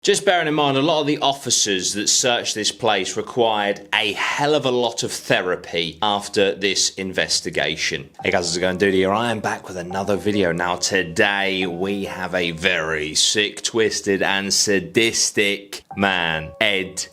Just bearing in mind, a lot of the officers that searched this place required a hell of a lot of therapy after this investigation. Hey guys, how's it going? Dudey here. I am back with another video. Now today we have a very sick, twisted and sadistic man, Ed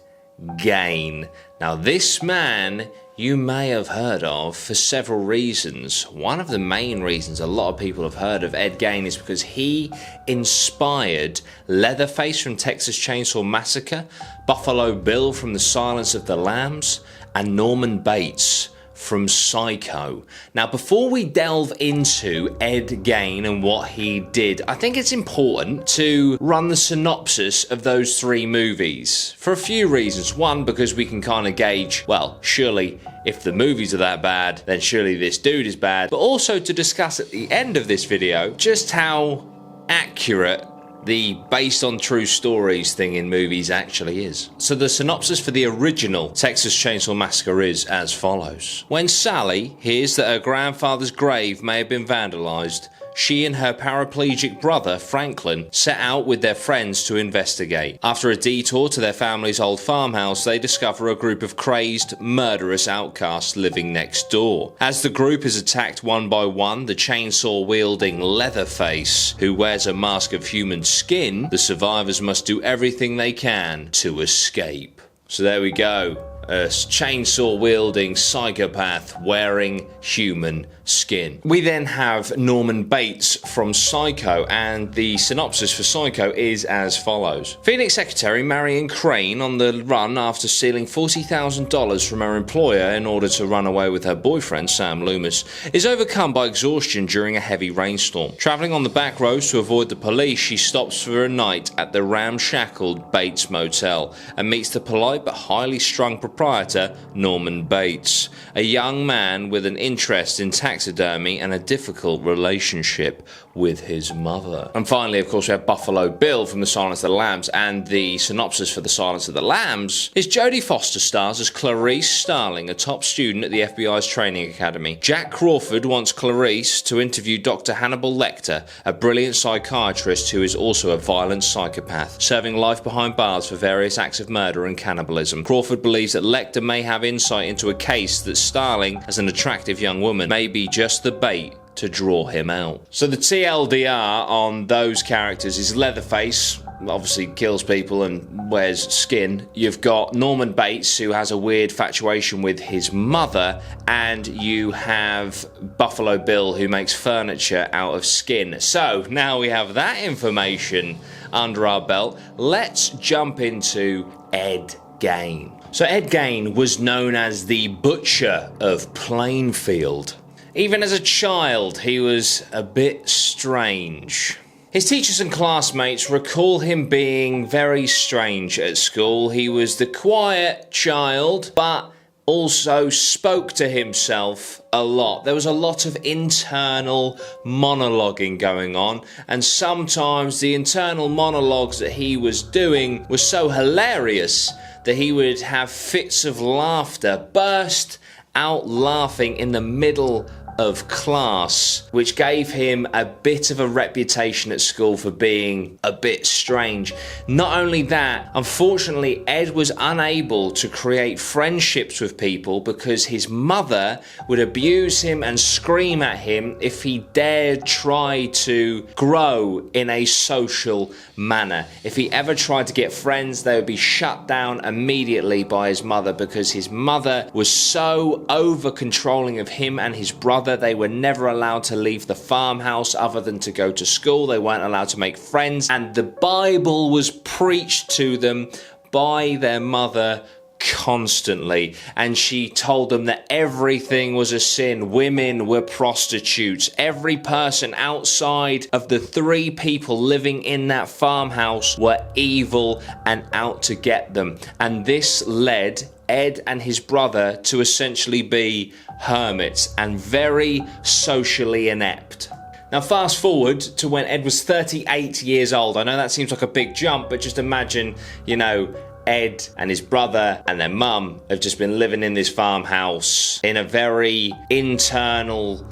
Gein. Now this man you may have heard of for several reasons. One of the main reasons a lot of people have heard of Ed Gein is because he inspired Leatherface from Texas Chainsaw Massacre, Buffalo Bill from The Silence of the Lambs, and Norman Bates from Psycho. Now, before we delve into Ed Gein and what he did, I think it's important to run the synopsis of those three movies for a few reasons. One, because we can kind of gauge, well, surely if the movies are that bad, then surely this dude is bad. But also to discuss at the end of this video just how accurate the based on true stories thing in movies actually is. So the synopsis for the original Texas Chainsaw Massacre is as follows. When Sally hears that her grandfather's grave may have been vandalized, she and her paraplegic brother, Franklin, set out with their friends to investigate. After a detour to their family's old farmhouse, they discover a group of crazed, murderous outcasts living next door. As the group is attacked one by one, the chainsaw-wielding Leatherface, who wears a mask of human skin, the survivors must do everything they can to escape. So there we go. A chainsaw-wielding psychopath wearing human skin. We then have Norman Bates from Psycho, and the synopsis for Psycho is as follows. Phoenix secretary Marion Crane, on the run after stealing $40,000 from her employer in order to run away with her boyfriend, Sam Loomis, is overcome by exhaustion during a heavy rainstorm. Traveling on the back roads to avoid the police, she stops for a night at the ramshackled Bates Motel and meets the polite but highly strung proprietor, Norman Bates, a young man with an interest in taxidermy and a difficult relationship with his mother. And finally, of course, we have Buffalo Bill from The Silence of the Lambs, and the synopsis for The Silence of the Lambs is Jodie Foster stars as Clarice Starling, a top student at the FBI's training academy. Jack Crawford wants Clarice to interview Dr. Hannibal Lecter, a brilliant psychiatrist who is also a violent psychopath, serving life behind bars for various acts of murder and cannibalism. Crawford believes that Lecter may have insight into a case that Starling, as an attractive young woman, may be just the bait to draw him out. So the TLDR on those characters is Leatherface, obviously kills people and wears skin. You've got Norman Bates, who has a weird infatuation with his mother, and you have Buffalo Bill, who makes furniture out of skin. So now we have that information under our belt. Let's jump into Ed Gein. So Ed Gein was known as the Butcher of Plainfield. Even as a child, he was a bit strange. His teachers and classmates recall him being very strange at school. He was the quiet child, but also spoke to himself a lot. There was a lot of internal monologuing going on, and sometimes the internal monologues that he was doing were so hilarious that he would have fits of laughter, burst out laughing in the middle of class, which gave him a bit of a reputation at school for being a bit strange. Not only that, unfortunately, Ed was unable to create friendships with people because his mother would abuse him and scream at him if he dared try to grow in a social manner. If he ever tried to get friends, they would be shut down immediately by his mother because his mother was so over controlling of him and his brother. They were never allowed to leave the farmhouse other than to go to school. They weren't allowed to make friends, and the Bible was preached to them by their mother constantly, and she told them that everything was a sin. Women were prostitutes. Every person outside of the three people living in that farmhouse were evil and out to get them. And this led Ed and his brother to essentially be hermits and very socially inept. Now fast forward to when Ed was 38 years old. I know that seems like a big jump, but just imagine, Ed and his brother and their mum have just been living in this farmhouse in a very internal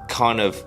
kind of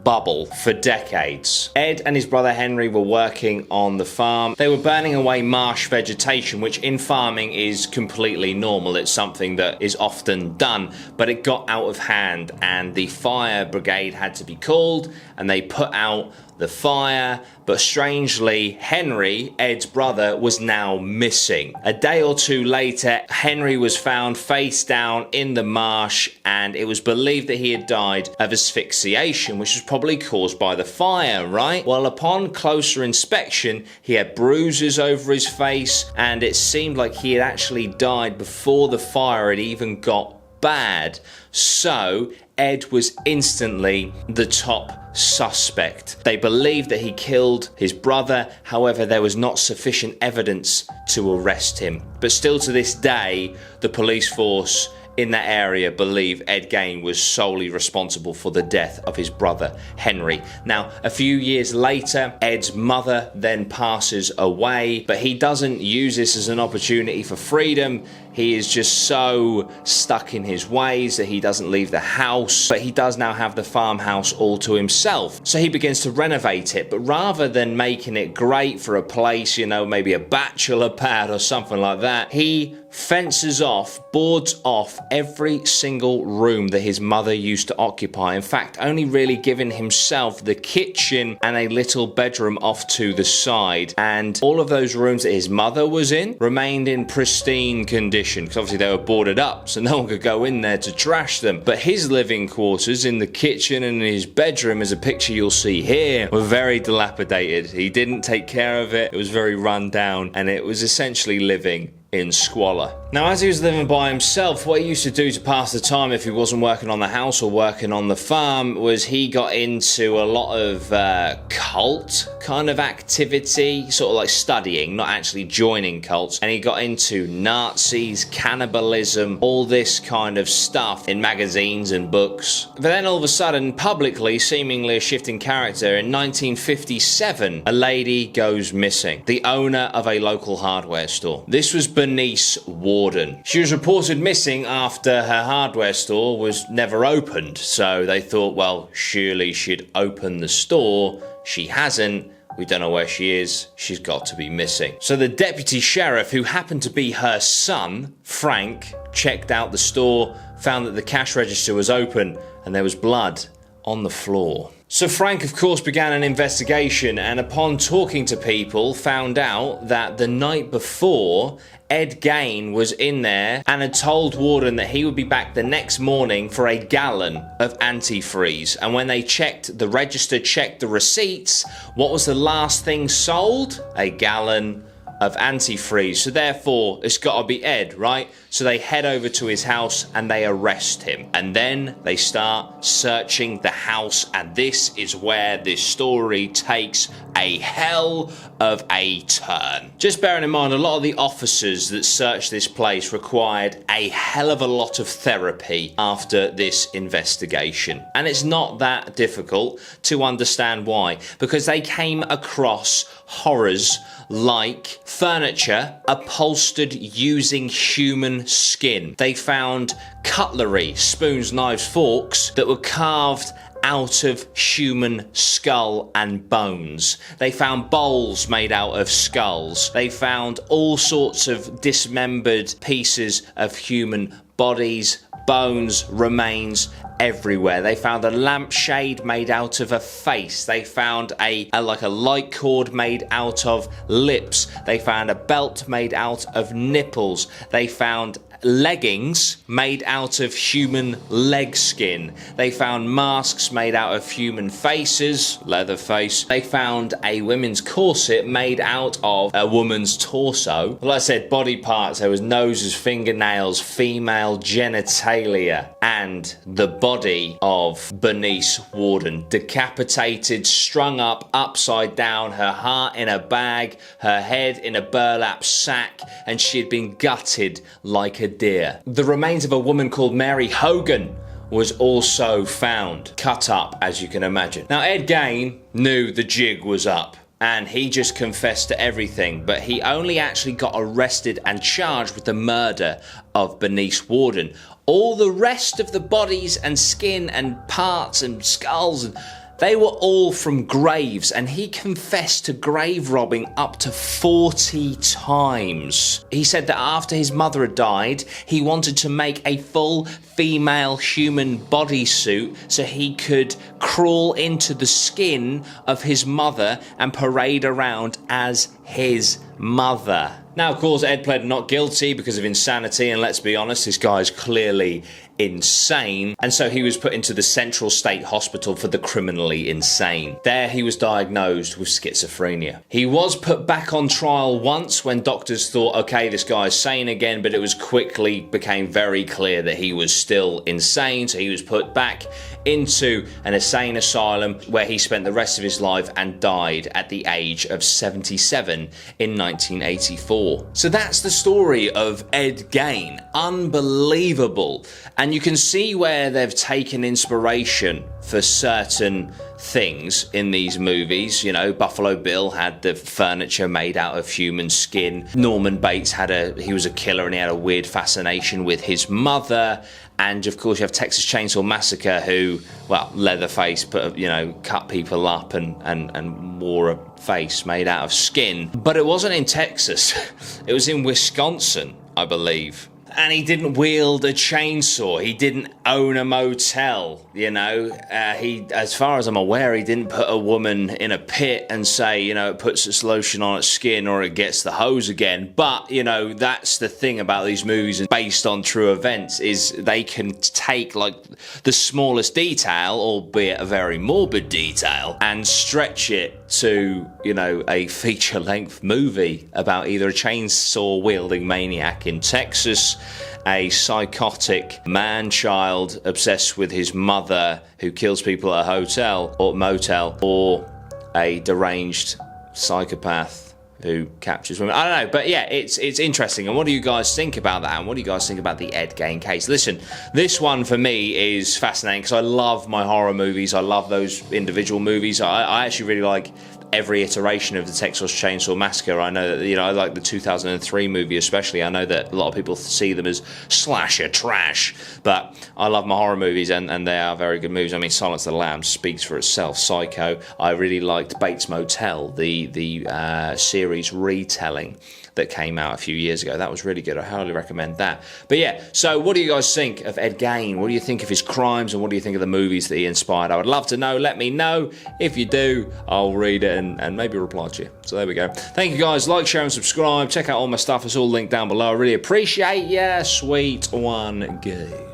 bubble for decades. Ed and his brother Henry were working on the farm. They were burning away marsh vegetation, which in farming is completely normal. It's something that is often done, but it got out of hand and the fire brigade had to be called and they put out the fire. But strangely, Henry, Ed's brother, was now missing. A day or two later, Henry was found face down in the marsh and it was believed that he had died of asphyxiation, which was probably caused by the fire, right? Well, upon closer inspection, he had bruises over his face and it seemed like he had actually died before the fire had even got bad. So Ed was instantly the top suspect. They believed that he killed his brother, however there was not sufficient evidence to arrest him. But still to this day, the police force in that area believe Ed Gein was solely responsible for the death of his brother Henry. Now, a few years later, Ed's mother then passes away, but he doesn't use this as an opportunity for freedom. He is just so stuck in his ways that he doesn't leave the house, but he does now have the farmhouse all to himself. So he begins to renovate it, but rather than making it great for a place, you know, maybe a bachelor pad or something like that, he fences off, boards off every single room that his mother used to occupy. In fact, only really giving himself the kitchen and a little bedroom off to the side. And all of those rooms that his mother was in remained in pristine condition, because obviously they were boarded up, so no one could go in there to trash them. But his living quarters in the kitchen and in his bedroom, as a picture you'll see here, were very dilapidated. He didn't take care of it. It was very run down, and it was essentially living in squalor. Now, as he was living by himself, what he used to do to pass the time if he wasn't working on the house or working on the farm was he got into a lot of cult kind of activity, sort of like studying, not actually joining cults. And he got into Nazis, cannibalism, all this kind of stuff in magazines and books. But then all of a sudden, publicly, seemingly a shifting character, in 1957, a lady goes missing. The owner of a local hardware store. This was Bernice Warden. She was reported missing after her hardware store was never opened, so they thought, well, surely she'd open the store. She hasn't. We don't know where she is. She's got to be missing. So the deputy sheriff, who happened to be her son, Frank, checked out the store, found that the cash register was open and there was blood on the floor. So Frank, of course, began an investigation, and upon talking to people, found out that the night before, Ed Gein was in there and had told Warden that he would be back the next morning for a gallon of antifreeze. And when they checked the register, checked the receipts, what was the last thing sold? A gallon of antifreeze. So therefore, it's got to be Ed, right? So they head over to his house and they arrest him. And then they start searching the house, and this is where this story takes a hell of a turn. Just bearing in mind, a lot of the officers that searched this place required a hell of a lot of therapy after this investigation. And it's not that difficult to understand why, because they came across horrors like furniture upholstered using human skin. They found cutlery, spoons, knives, forks that were carved out of human skull and bones. They found bowls made out of skulls. They found all sorts of dismembered pieces of human bodies, bones, remains everywhere. They found a lampshade made out of a face. They found a light cord made out of lips. They found a belt made out of nipples. They found leggings made out of human leg skin. They found masks made out of human faces, leather face. They found a women's corset made out of a woman's torso. Like I said, body parts. There was noses, fingernails, female genitalia, and the body of Bernice Warden, decapitated, strung up, upside down, her heart in a bag, her head in a burlap sack, and she had been gutted like a deer. The remains of a woman called Mary Hogan was also found, cut up, as you can imagine. Now, Ed Gein knew the jig was up, and he just confessed to everything, but he only actually got arrested and charged with the murder of Bernice Warden. All the rest of the bodies and skin and parts and skulls, They were all from graves, and he confessed to grave robbing up to 40 times. He said that after his mother had died, he wanted to make a full female human bodysuit so he could crawl into the skin of his mother and parade around as his mother. Now, of course, Ed pled not guilty because of insanity, and let's be honest, this guy's clearly insane, and so he was put into the Central State Hospital for the criminally insane. There he was diagnosed with schizophrenia. He was put back on trial once when doctors thought, okay, this guy's sane again, but it was quickly became very clear that he was still insane, so he was put back into an insane asylum where he spent the rest of his life and died at the age of 77 in 1984. So that's the story of Ed Gein. Unbelievable. And you can see where they've taken inspiration for certain things in these movies. You know, Buffalo Bill had the furniture made out of human skin. Norman Bates he was a killer and he had a weird fascination with his mother. And of course you have Texas Chainsaw Massacre who, well, Leatherface cut people up and wore a face made out of skin. But it wasn't in Texas. It was in Wisconsin, I believe. And he didn't wield a chainsaw. He didn't own a motel, you know. As far as I'm aware, he didn't put a woman in a pit and say, you know, it puts its lotion on its skin or it gets the hose again. But, you know, that's the thing about these movies and based on true events is they can take, like, the smallest detail, albeit a very morbid detail, and stretch it to, you know, a feature-length movie about either a chainsaw-wielding maniac in Texas, a psychotic man-child obsessed with his mother who kills people at a hotel or motel, or a deranged psychopath who captures women. I don't know, but yeah, it's interesting. And what do you guys think about that? And what do you guys think about the Ed Gein case? Listen, this one for me is fascinating because I love my horror movies. I love those individual movies. I actually really like every iteration of the Texas Chainsaw Massacre. I know that, you know, I like the 2003 movie especially. I know that a lot of people see them as slasher trash, but I love my horror movies and they are very good movies. I mean, Silence of the Lambs speaks for itself. Psycho. I really liked Bates Motel, the series retelling that came out a few years ago. That was really good. I highly recommend that. But yeah, so what do you guys think of Ed Gein? What do you think of his crimes and what do you think of the movies that he inspired? I would love to know. Let me know. If you do, I'll read it and maybe reply to you. So there we go. Thank you guys. Like, share and subscribe. Check out all my stuff. It's all linked down below. I really appreciate ya. Sweet one. Go.